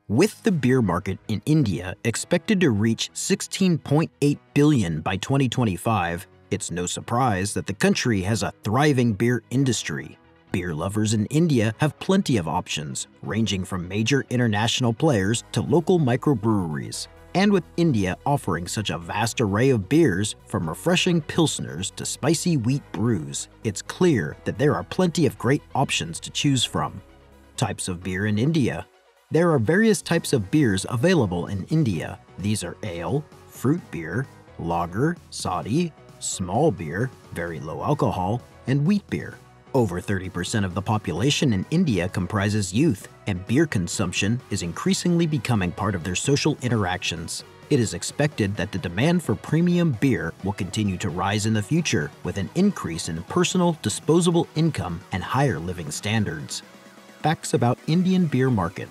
With the beer market in India expected to reach 16.8 billion by 2025, it's no surprise that the country has a thriving beer industry. Beer lovers in India have plenty of options, ranging from major international players to local microbreweries. And with India offering such a vast array of beers, from refreshing pilsners to spicy wheat brews, it's clear that there are plenty of great options to choose from. Types of beer in India. There are various types of beers available in India. These are ale, fruit beer, lager, soddy, small beer, very low alcohol, and wheat beer. Over 30% of the population in India comprises youth, and beer consumption is increasingly becoming part of their social interactions. It is expected that the demand for premium beer will continue to rise in the future, with an increase in personal disposable income and higher living standards. Facts about Indian beer market.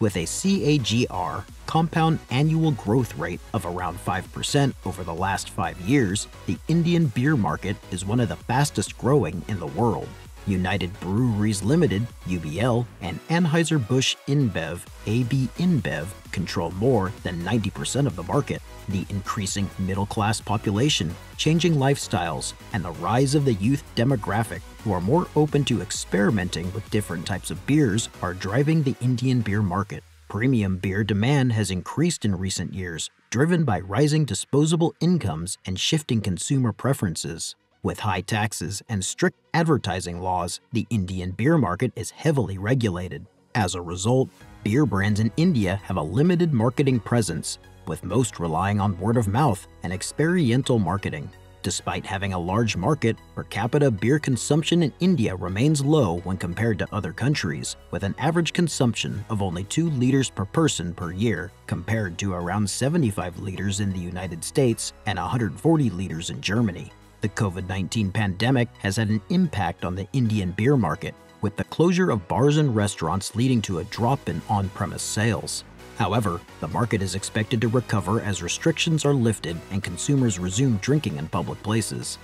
With a CAGR, compound annual growth rate, of around 5% over the last 5 years, the Indian beer market is one of the fastest growing in the world. United Breweries Limited, UBL, and Anheuser-Busch InBev, AB InBev, control more than 90% of the market. The increasing middle-class population, changing lifestyles, and the rise of the youth demographic, who are more open to experimenting with different types of beers, are driving the Indian beer market. Premium beer demand has increased in recent years, driven by rising disposable incomes and shifting consumer preferences. With high taxes and strict advertising laws, the Indian beer market is heavily regulated. As a result, beer brands in India have a limited marketing presence, with most relying on word of mouth and experiential marketing. Despite having a large market, per capita beer consumption in India remains low when compared to other countries, with an average consumption of only 2 liters per person per year, compared to around 75 liters in the United States and 140 liters in Germany. The COVID-19 pandemic has had an impact on the Indian beer market, with the closure of bars and restaurants leading to a drop in on-premise sales. However, the market is expected to recover as restrictions are lifted and consumers resume drinking in public places.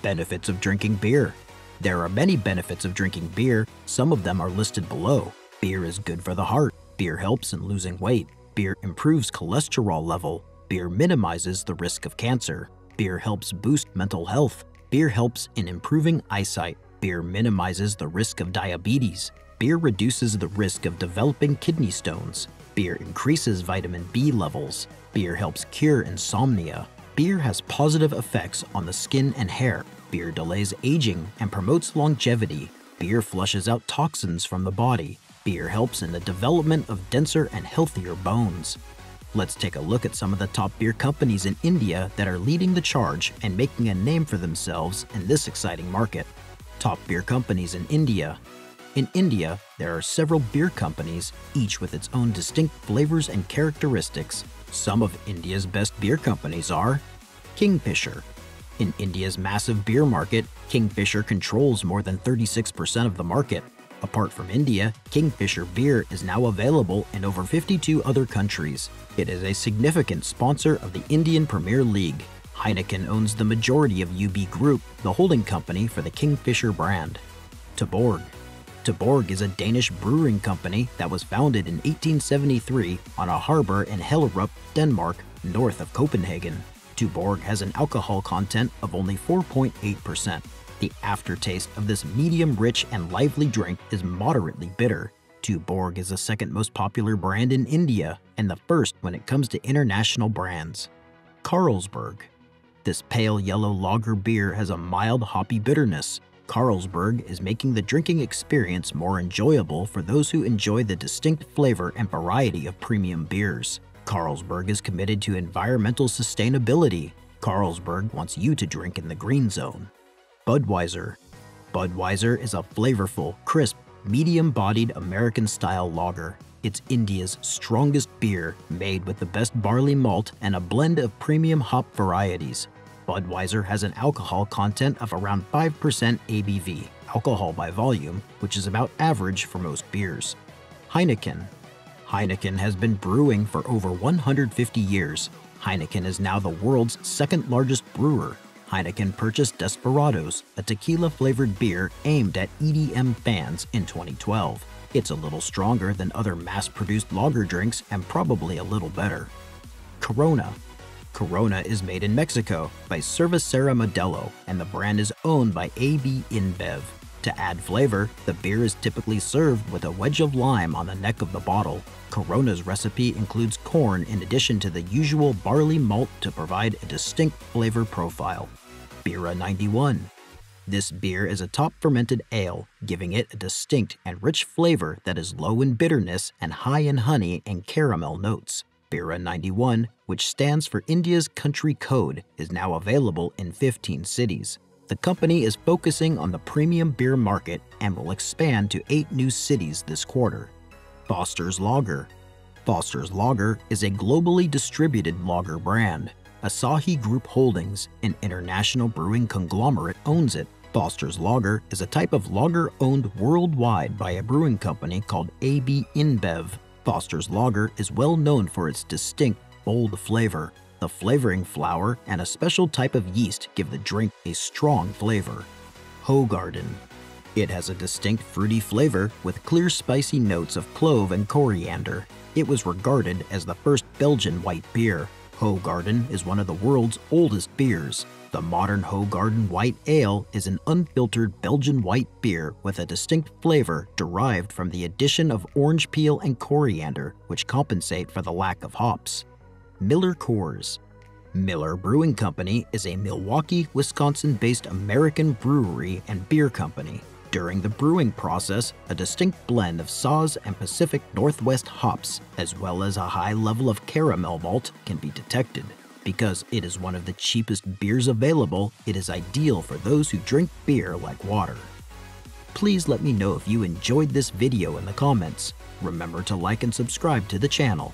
Benefits of drinking beer. There are many benefits of drinking beer. Some of them are listed below. Beer is good for the heart. Beer helps in losing weight. Beer improves cholesterol level. Beer minimizes the risk of cancer. Beer helps boost mental health. Beer helps in improving eyesight. Beer minimizes the risk of diabetes. Beer reduces the risk of developing kidney stones. Beer increases vitamin B levels. Beer helps cure insomnia. Beer has positive effects on the skin and hair. Beer delays aging and promotes longevity. Beer flushes out toxins from the body. Beer helps in the development of denser and healthier bones. Let's take a look at some of the top beer companies in India that are leading the charge and making a name for themselves in this exciting market. Top beer companies in India. In India, there are several beer companies, each with its own distinct flavors and characteristics. Some of India's best beer companies are Kingfisher. In India's massive beer market, Kingfisher controls more than 36% of the market. Apart from India, Kingfisher beer is now available in over 52 other countries. It is a significant sponsor of the Indian Premier League. Heineken owns the majority of UB Group, the holding company for the Kingfisher brand. Tuborg. Tuborg is a Danish brewing company that was founded in 1873 on a harbor in Hellerup, Denmark, north of Copenhagen. Tuborg has an alcohol content of only 4.8%. The aftertaste of this medium-rich and lively drink is moderately bitter. Tuborg is the second most popular brand in India and the first when it comes to international brands. Carlsberg. This pale yellow lager beer has a mild hoppy bitterness. Carlsberg is making the drinking experience more enjoyable for those who enjoy the distinct flavor and variety of premium beers. Carlsberg is committed to environmental sustainability. Carlsberg wants you to drink in the green zone. Budweiser. Budweiser is a flavorful, crisp, medium-bodied American-style lager. It's India's strongest beer, made with the best barley malt and a blend of premium hop varieties. Budweiser has an alcohol content of around 5% ABV, alcohol by volume, which is about average for most beers. Heineken. Heineken has been brewing for over 150 years. Heineken is now the world's second largest brewer. Heineken purchased Desperados, a tequila-flavored beer aimed at EDM fans, in 2012. It's a little stronger than other mass-produced lager drinks and probably a little better. Corona. Corona is made in Mexico by Cervecera Modelo, and the brand is owned by AB InBev. To add flavor, the beer is typically served with a wedge of lime on the neck of the bottle. Corona's recipe includes corn in addition to the usual barley malt to provide a distinct flavor profile. Birra 91. This beer is a top-fermented ale, giving it a distinct and rich flavor that is low in bitterness and high in honey and caramel notes. Birra 91, which stands for India's country code, is now available in 15 cities. The company is focusing on the premium beer market and will expand to 8 new cities this quarter. Foster's Lager. Foster's Lager is a globally distributed lager brand. Asahi Group Holdings, an international brewing conglomerate, owns it. Foster's Lager is a type of lager owned worldwide by a brewing company called AB InBev. Foster's Lager is well known for its distinct, bold flavor. The flavoring flour and a special type of yeast give the drink a strong flavor. Hoegaarden. It has a distinct fruity flavor with clear spicy notes of clove and coriander. It was regarded as the first Belgian white beer. Hoegaarden is one of the world's oldest beers. The modern Hoegaarden White Ale is an unfiltered Belgian white beer with a distinct flavor derived from the addition of orange peel and coriander, which compensate for the lack of hops. Miller Coors. Miller Brewing Company is a Milwaukee, Wisconsin-based American brewery and beer company. During the brewing process, a distinct blend of Saaz and Pacific Northwest hops, as well as a high level of caramel malt, can be detected. Because it is one of the cheapest beers available, it is ideal for those who drink beer like water. Please let me know if you enjoyed this video in the comments. Remember to like and subscribe to the channel.